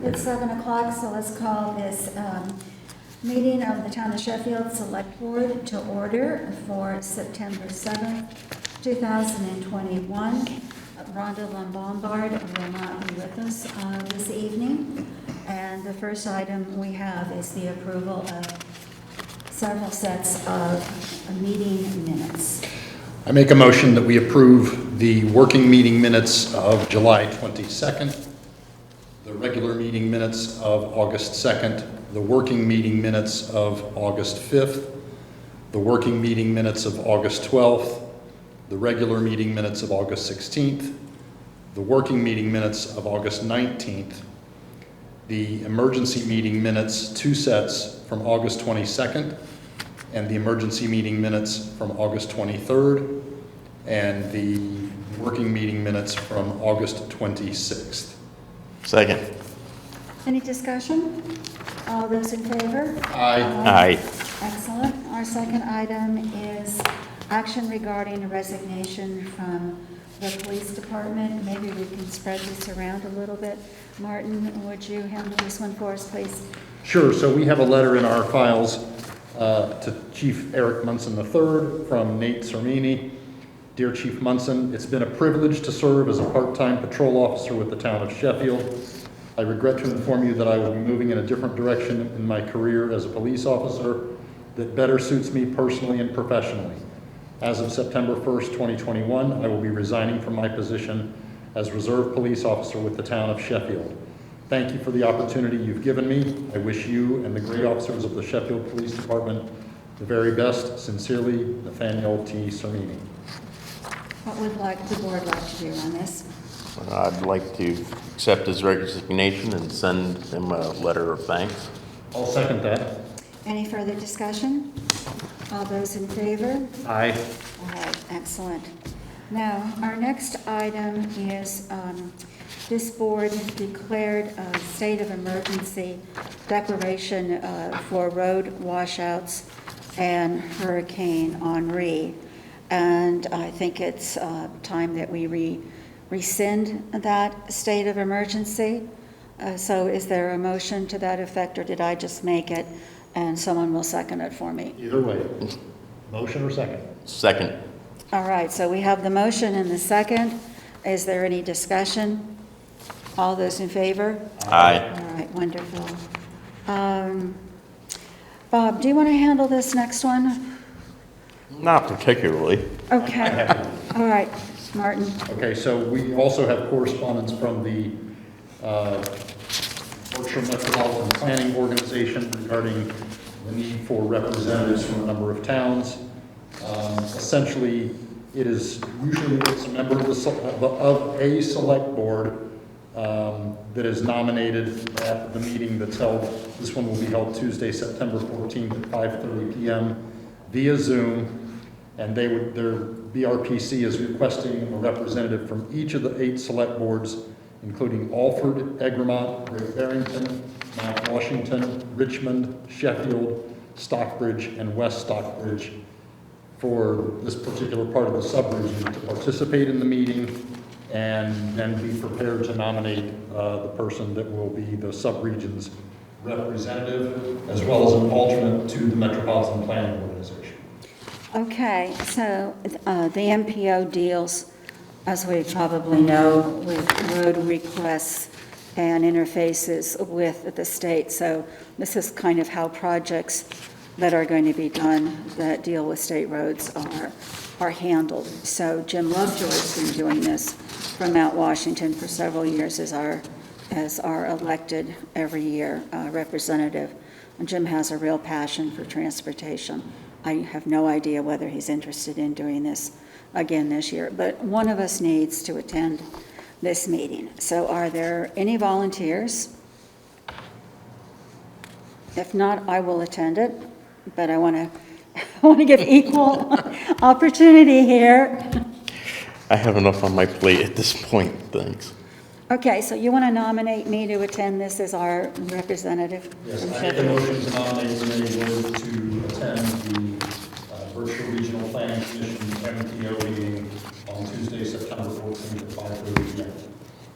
It's 7 o'clock, so let's call this meeting of the Town of Sheffield Selectboard to order for September 7th, 2021. Rhonda Lombard will not be with us this evening. And the first item we have is the approval of several sets of meeting minutes. I make a motion that we approve the working meeting minutes of July 22nd, the regular meeting minutes of August 2nd, the working meeting minutes of August 5th, the working meeting minutes of August 12th, the regular meeting minutes of August 16th, the working meeting minutes of August 19th, the emergency meeting minutes, 2 sets from August 22nd, and the emergency meeting minutes from August 23rd, and the working meeting minutes from August 26th. Second. Any discussion? All those in favor? Aye. Excellent. Our second item is action regarding a resignation from the police department. Maybe we can spread this around a little bit. Martin, would you handle this one for us, please? Sure. So we have a letter in our files to Chief Eric Munson III from Nate Cermini. Dear Chief Munson, it's been a privilege to serve as a part-time patrol officer with the town of Sheffield. I regret to inform you that I will be moving in a different direction in my career as a police officer that better suits me personally and professionally. As of September 1st, 2021, I will be resigning from my position as reserve police officer with the town of Sheffield. Thank you for the opportunity you've given me. I wish you and the great officers of the Sheffield Police Department the very best. Sincerely, Nathaniel T. Cermini. What would the board like to do on this? I'd like to accept his resignation and send him a letter of thanks. I'll second that. Any further discussion? All those in favor? Aye. All right, excellent. Now, our next item is this board declared a state of emergency declaration for road washouts and Hurricane Henri. And I think it's time that we rescind that state of emergency. So is there a motion to that effect, or did I just make it and someone will second it for me? Either way. Motion or second? Second. All right, so we have the motion and the second. Is there any discussion? All those in favor? Aye. All right, wonderful. Bob, do you want to handle this next one? Not particularly. Okay. All right, Martin. Okay, so we also have correspondence from the Berkshire Metropolitan Planning Organization regarding the need for representatives from a number of towns. Essentially, it's a member of a select board that is nominated at the meeting that's held. This one will be held Tuesday, September 14th at 5:30 p.m. via Zoom. And their BRPC is requesting a representative from each of the 8 select boards, including Alford, Egremont, Great Barrington, Mount Washington, Richmond, Sheffield, Stockbridge, and West Stockbridge, for this particular part of the sub-region to participate in the meeting and then be prepared to nominate the person that will be the sub-region's representative, as well as an alternate to the Metropolitan Planning Organization. Okay, so the MPO deals, as we probably know, with road requests and interfaces with the state. So this is kind of how projects that are going to be done that deal with state roads are handled. So Jim Lovejoy has been doing this from Mount Washington for several years as our elected every year representative. And Jim has a real passion for transportation. I have no idea whether he's interested in doing this again this year, but one of us needs to attend this meeting. So are there any volunteers? If not, I will attend it, but I want to give equal opportunity here. I have enough on my plate at this point, thanks. Okay, so you want to nominate me to attend this as our representative? Yes, I make a motion to nominate Renee Wood to attend the Berkshire Regional Planning Commission MTO meeting on Tuesday, September 14th at 5:30 p.m.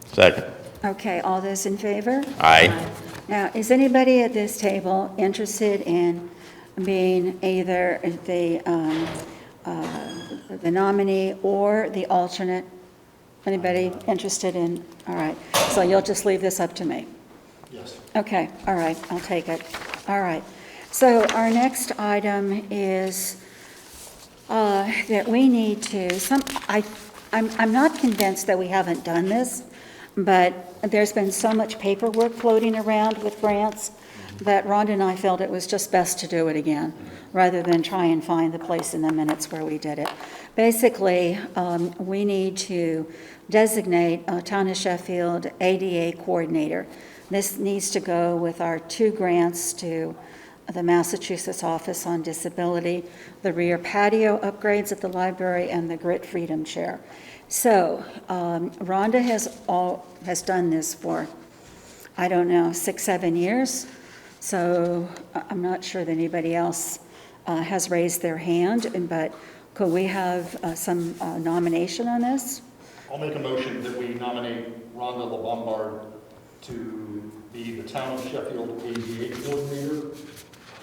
Second. Okay, all those in favor? Aye. Now, is anybody at this table interested in being either the nominee or the alternate? Anybody interested in, all right, so you'll just leave this up to me? Yes. Okay, all right, I'll take it. All right. So our next item is that we need to, I'm not convinced that we haven't done this, but there's been so much paperwork floating around with grants that Rhonda and I felt it was just best to do it again, rather than try and find the place in the minutes where we did it. Basically, we need to designate Town of Sheffield ADA coordinator. This needs to go with our 2 grants to the Massachusetts Office on Disability, the rear patio upgrades at the library, and the Grit Freedom Chair. So Rhonda has done this for, I don't know, 6, 7 years. So I'm not sure that anybody else has raised their hand, but could we have some nomination on this? I'll make a motion that we nominate Rhonda LeBombard to be the Town of Sheffield ADA coordinator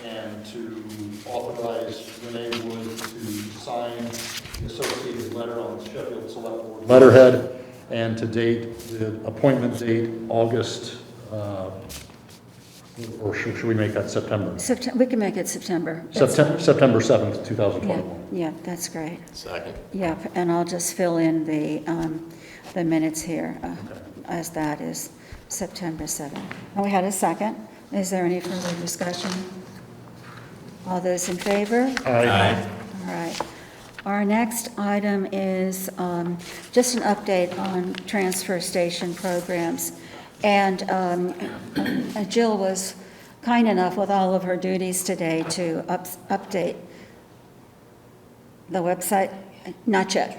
and to authorize Renee Wood to sign the associated letter on the Sheffield Selectboard letterhead, and to date, the appointment date, August, or should we make that September? We can make it September. September 7th, 2021. Yeah, that's great. Second. Yeah, and I'll just fill in the minutes here, as that is September 7th. And we had a second. Is there any further discussion? All those in favor? Aye. All right. Our next item is just an update on transfer station programs. And Jill was kind enough with all of her duties today to update the website. Not yet,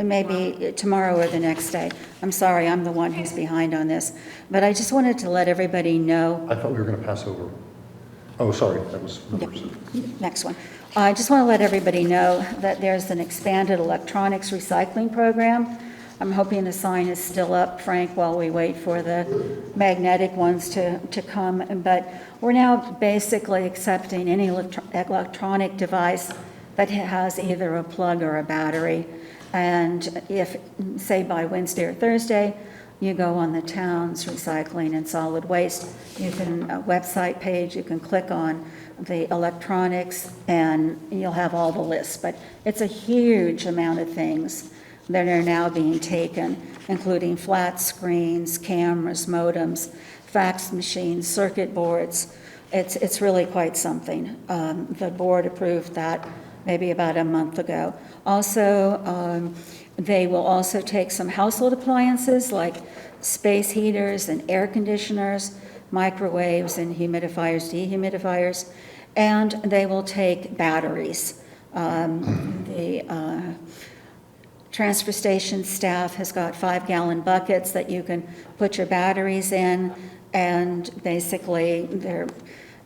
maybe tomorrow or the next day. I'm sorry, I'm the one who's behind on this. But I just wanted to let everybody know. I thought we were going to pass over. Oh, sorry, that was numbers. Next one. I just want to let everybody know that there's an expanded electronics recycling program. I'm hoping the sign is still up, Frank, while we wait for the magnetic ones to come. But we're now basically accepting any electronic device that has either a plug or a battery. And if, say, by Wednesday or Thursday, you go on the town's recycling and solid waste, you can, a website page, you can click on the electronics and you'll have all the lists. But it's a huge amount of things that are now being taken, including flat screens, cameras, modems, fax machines, circuit boards. It's really quite something. The board approved that maybe about a month ago. Also, they will also take some household appliances like space heaters and air conditioners, microwaves and humidifiers, dehumidifiers, and they will take batteries. The transfer station staff has got 5-gallon buckets that you can put your batteries in, and basically they're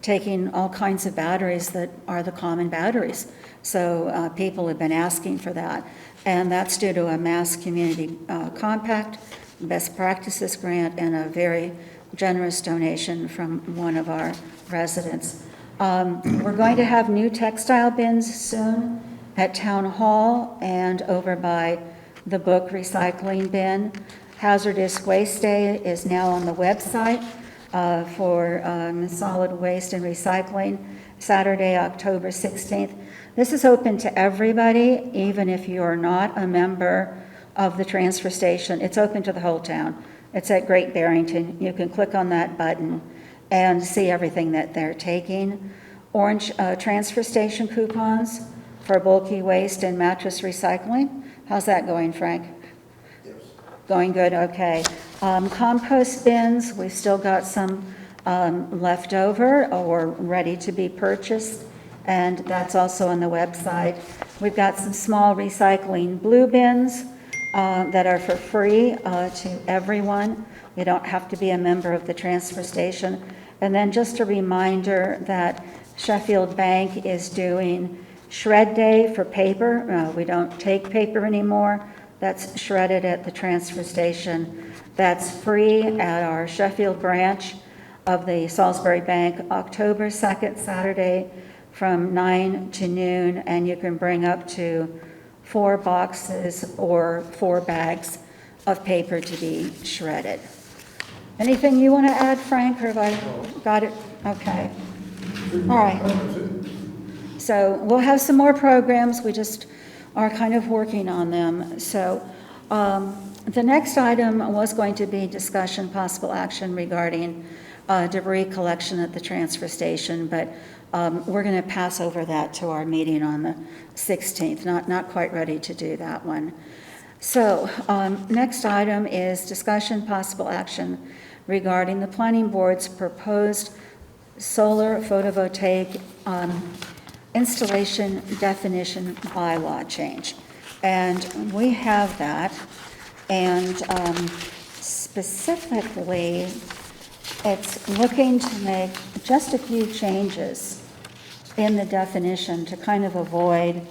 taking all kinds of batteries that are the common batteries. So people have been asking for that. And that's due to a Mass Community Compact, Best Practices Grant, and a very generous donation from one of our residents. We're going to have new textile bins soon at Town Hall and over by the book recycling bin. Hazardous Waste Day is now on the website for solid waste and recycling, Saturday, October 16th. This is open to everybody, even if you're not a member of the transfer station. It's open to the whole town. It's at Great Barrington. You can click on that button and see everything that they're taking. Orange transfer station coupons for bulky waste and mattress recycling. How's that going, Frank? Yes. Going good, okay. Compost bins, we've still got some left over or ready to be purchased, and that's also on the website. We've got some small recycling blue bins that are for free to everyone. You don't have to be a member of the transfer station. And then just a reminder that Sheffield Bank is doing Shred Day for paper. We don't take paper anymore. That's shredded at the transfer station. That's free at our Sheffield branch of the Salisbury Bank, October 2nd, Saturday, from 9 to noon, and you can bring up to 4 boxes or 4 bags of paper to be shredded. Anything you want to add, Frank, or have I got it? Okay. All right. So we'll have some more programs. We just are kind of working on them. So the next item was going to be discussion, possible action regarding debris collection at the transfer station, but we're going to pass over that to our meeting on the 16th. Not quite ready to do that one. So next item is discussion, possible action regarding the planning board's proposed solar photovoltaic installation definition bylaw change. And we have that, and specifically, it's looking to make just a few changes in the definition to kind of avoid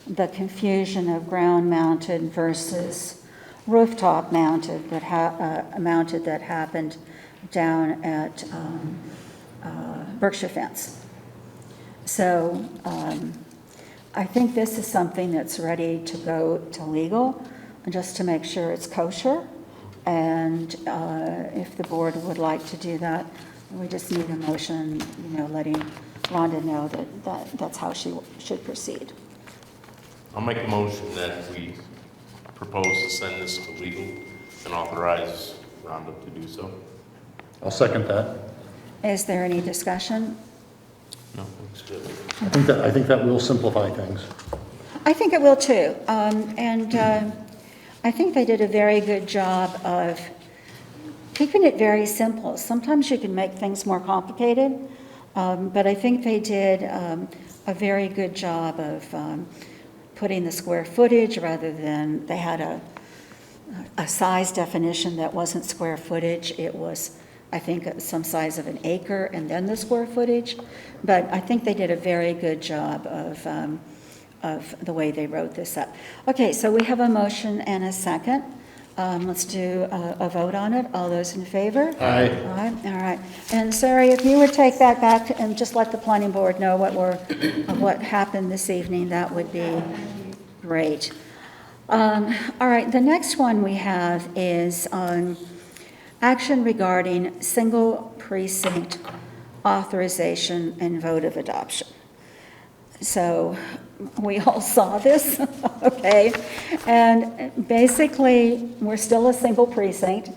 the confusion of ground-mounted versus rooftop-mounted that happened down at Berkshire Fence. So I think this is something that's ready to go to legal, just to make sure it's kosher. And if the board would like to do that, we just need a motion, letting Rhonda know that's how she should proceed. I'll make a motion that we propose to send this to legal and authorize Rhonda to do so. I'll second that. Is there any discussion? No, it's good. I think that will simplify things. I think it will too. I think they did a very good job of keeping it very simple. Sometimes you can make things more complicated, but I think they did a very good job of putting the square footage rather than, they had a size definition that wasn't square footage. It was, I think, some size of an acre and then the square footage. But I think they did a very good job of the way they wrote this up. Okay, so we have a motion and a second. Let's do a vote on it. All those in favor? Aye. Aye. All right. And Sari, if you would take that back and just let the planning board know what happened this evening, that would be great. All right, the next one we have is action regarding single precinct authorization and votive adoption. So we all saw this, okay? And basically, we're still a single precinct.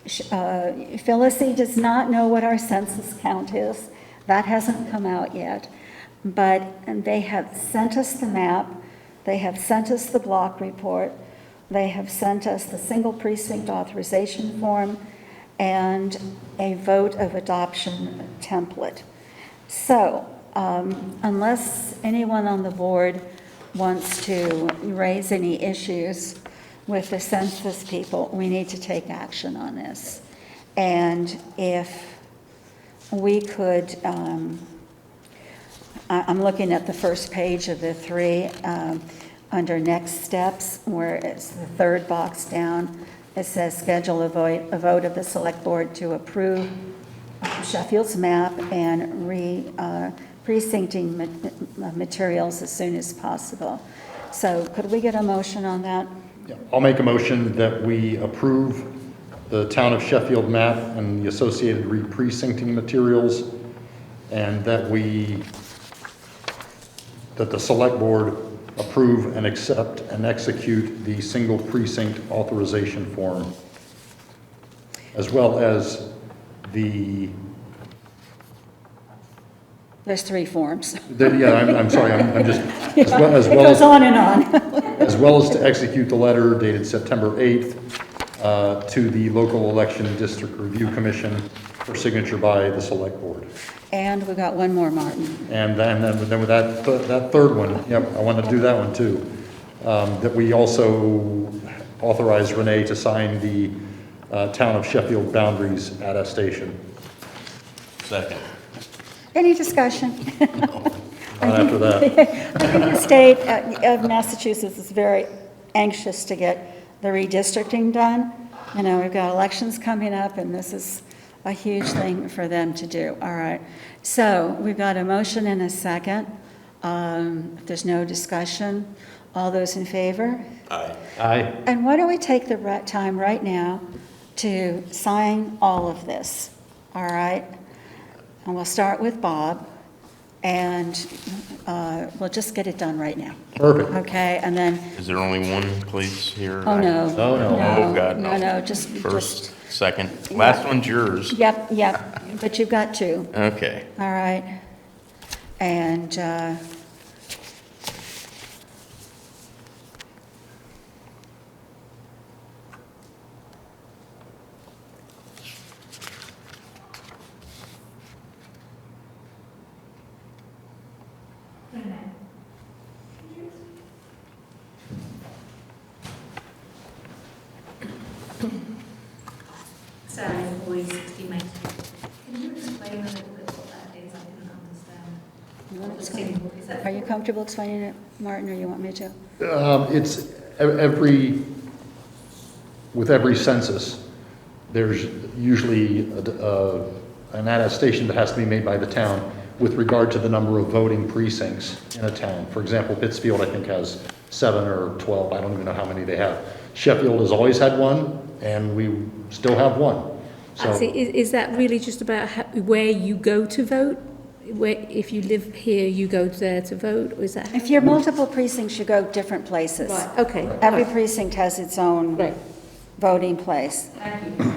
Phyllis does not know what our census count is. That hasn't come out yet. But they have sent us the map. They have sent us the block report. They have sent us the single precinct authorization form and a vote of adoption template. So, unless anyone on the board wants to raise any issues with the census people, we need to take action on this. And if we could, I'm looking at the first page of the 3, under next steps, where it's the third box down, it says schedule a vote of the select board to approve Sheffield's map and precincting materials as soon as possible. So could we get a motion on that? Yeah, I'll make a motion that we approve the town of Sheffield map and the associated re-precincting materials, and that the select board approve and accept and execute the single precinct authorization form, as well as There's 3 forms. I'm sorry, I'm just, It goes on and on. as well as to execute the letter dated September 8th to the local election district review commission for signature by the select board. And we got one more, Martin. And then with that third one, yep, I want to do that one too. That we also authorize Renee to sign the town of Sheffield boundaries attestation. Second. Any discussion? Not after that. I think the state of Massachusetts is very anxious to get the redistricting done. You know, we've got elections coming up, and this is a huge thing for them to do. All right. So we've got a motion and a second. If there's no discussion, all those in favor? Aye. Aye. And why don't we take the time right now to sign all of this, all right? And we'll start with Bob, and we'll just get it done right now, Perfect. okay? And then, Is there only one place here? oh, no. Oh, no. Oh, God, no. No, just. First, second, last one's yours. Yep, but you've got two, Okay. all right? And, Sorry, boys, 60 Main Street. Can you explain a little bit what that is? I didn't understand. you want to What's explain? in- is that- Are you comfortable explaining it, Martin, or you want me to? It's with every census, there's usually an attestation that has to be made by the town with regard to the number of voting precincts in a town. For example, Pittsfield, I think, has 7 or 12, I don't even know how many they have. Sheffield has always had one, and we still have one. So Is that really just about where you go to vote? Where, if you live here, you go there to vote, or is that? If you're multiple precincts, you go different places. Right, okay. Every precinct has its own Right. voting place. Thank you.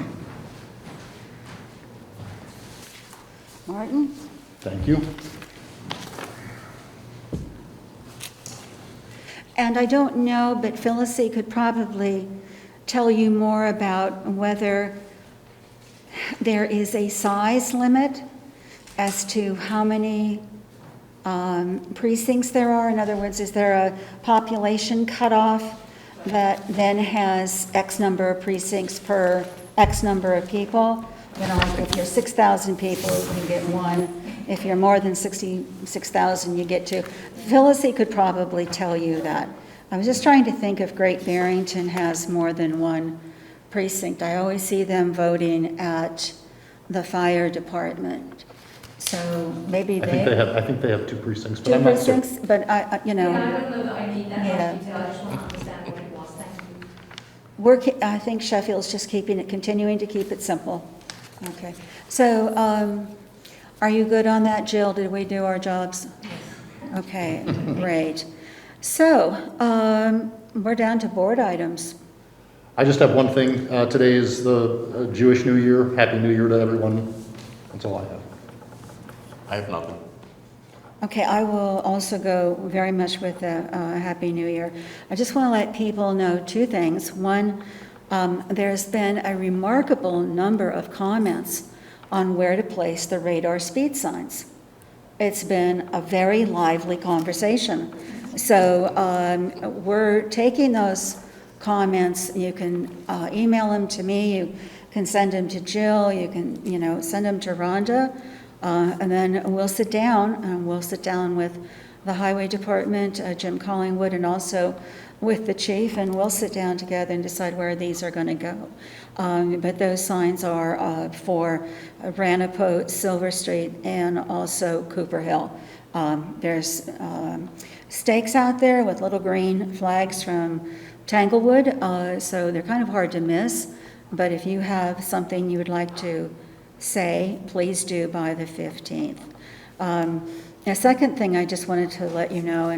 Martin? thank you. And I don't know, but Phyllis could probably tell you more about whether there is a size limit as to how many precincts there are. In other words, is there a population cutoff that then has X number of precincts per X number of people? You know, if you're 6,000 people, you get one. If you're more than 66,000, you get two. Phyllis could probably tell you that. I was just trying to think if Great Barrington has more than one precinct. I always see them voting at the fire department. So maybe I think they have 2 precincts, but two I'm not certain. precincts, but you know. Yeah, I don't know that I need that Yeah. much detail, I just want to understand what it was, thank you. I think Sheffield's just continuing to keep it simple. Okay. So, are you good on that, Jill? Did we do our jobs? Okay, great. So, we're down to board items. I just have one thing. Today is the Jewish New Year. Happy New Year to everyone. That's all I have. I have nothing. Okay, I will also go very much with a Happy New Year. I just want to let people know 2 things. One, there's been a remarkable number of comments on where to place the radar speed signs. It's been a very lively conversation. So we're taking those comments. You can email them to me. You can send them to Jill. You can, send them to Rhonda. And then we'll sit down with the Highway Department, Jim Collingwood, and also with the chief, and we'll sit down together and decide where these are going to go. But those signs are for Ranapote, Silver Street, and also Cooper Hill. There's stakes out there with little green flags from Tanglewood, so they're kind of hard to miss. But if you have something you would like to say, please do by the 15th. A second thing I just wanted to let you know,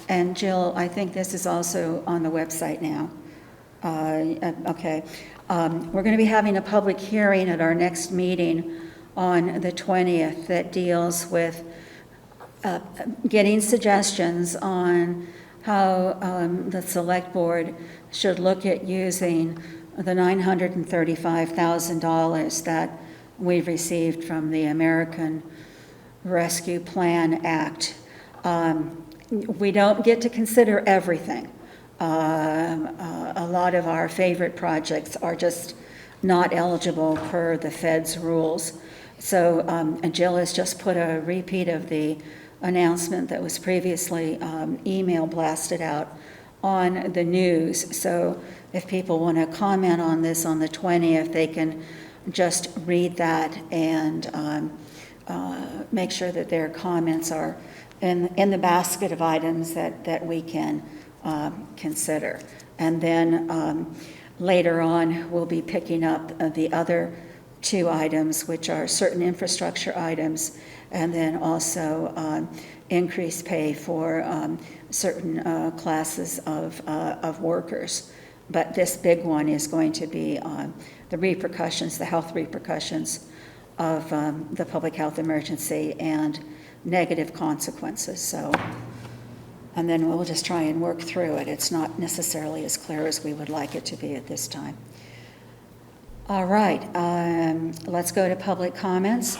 and Jill, I think this is also on the website now. Okay. We're going to be having a public hearing at our next meeting on the 20th that deals with getting suggestions on how the select board should look at using the $935,000 that we've received from the American Rescue Plan Act. We don't get to consider everything. A lot of our favorite projects are just not eligible per the Fed's rules. So Jill has just put a repeat of the announcement that was previously email blasted out on the news. So if people want to comment on this on the 20th, they can just read that and make sure that their comments are in the basket of items that we can consider. And then later on, we'll be picking up the other two items, which are certain infrastructure items, and then also increased pay for certain classes of workers. But this big one is going to be the repercussions, the health repercussions of the public health emergency and negative consequences. So, and then we'll just try and work through it. It's not necessarily as clear as we would like it to be at this time. All right, let's go to public comments.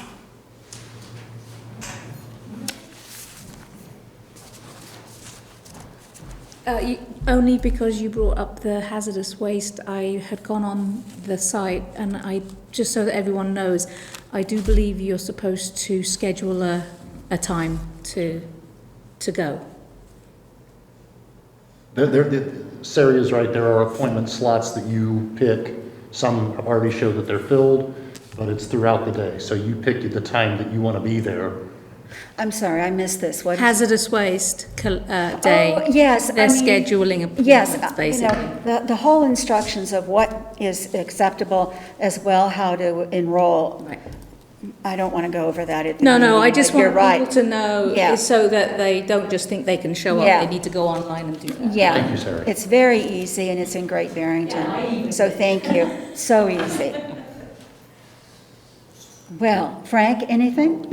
Only because you brought up the hazardous waste, I had gone on the site, and I, just so that everyone knows, I do believe you're supposed to schedule a time to go. Sari is right, there are appointment slots that you pick. Some have already showed that they're filled, but it's throughout the day. So you pick the time that you want to be there. I'm sorry, I missed this. What? Hazardous waste day. Oh, yes. They're scheduling appointments, yes, basically. You know, the whole instructions of what is acceptable, as well how to enroll. Right. I don't want to go over that at the No, meeting, I just but you're want right. people to know, Yeah. so that they don't just think they can show up. Yeah. They need to go online and do that. Yeah. Thank you, Sari. It's very easy, and it's in Great Barrington. So thank you. So easy. Well, Frank, anything?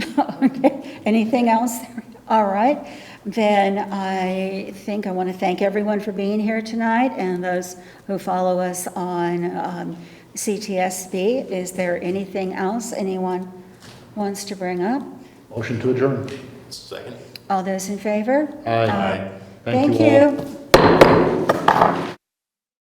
Okay. Anything else? All right. Then I think I want to thank everyone for being here tonight, and those who follow us on CTSB. Is there anything else anyone wants to bring up? Motion to adjourn. Second. All those in favor? Aye. Thank you all. you.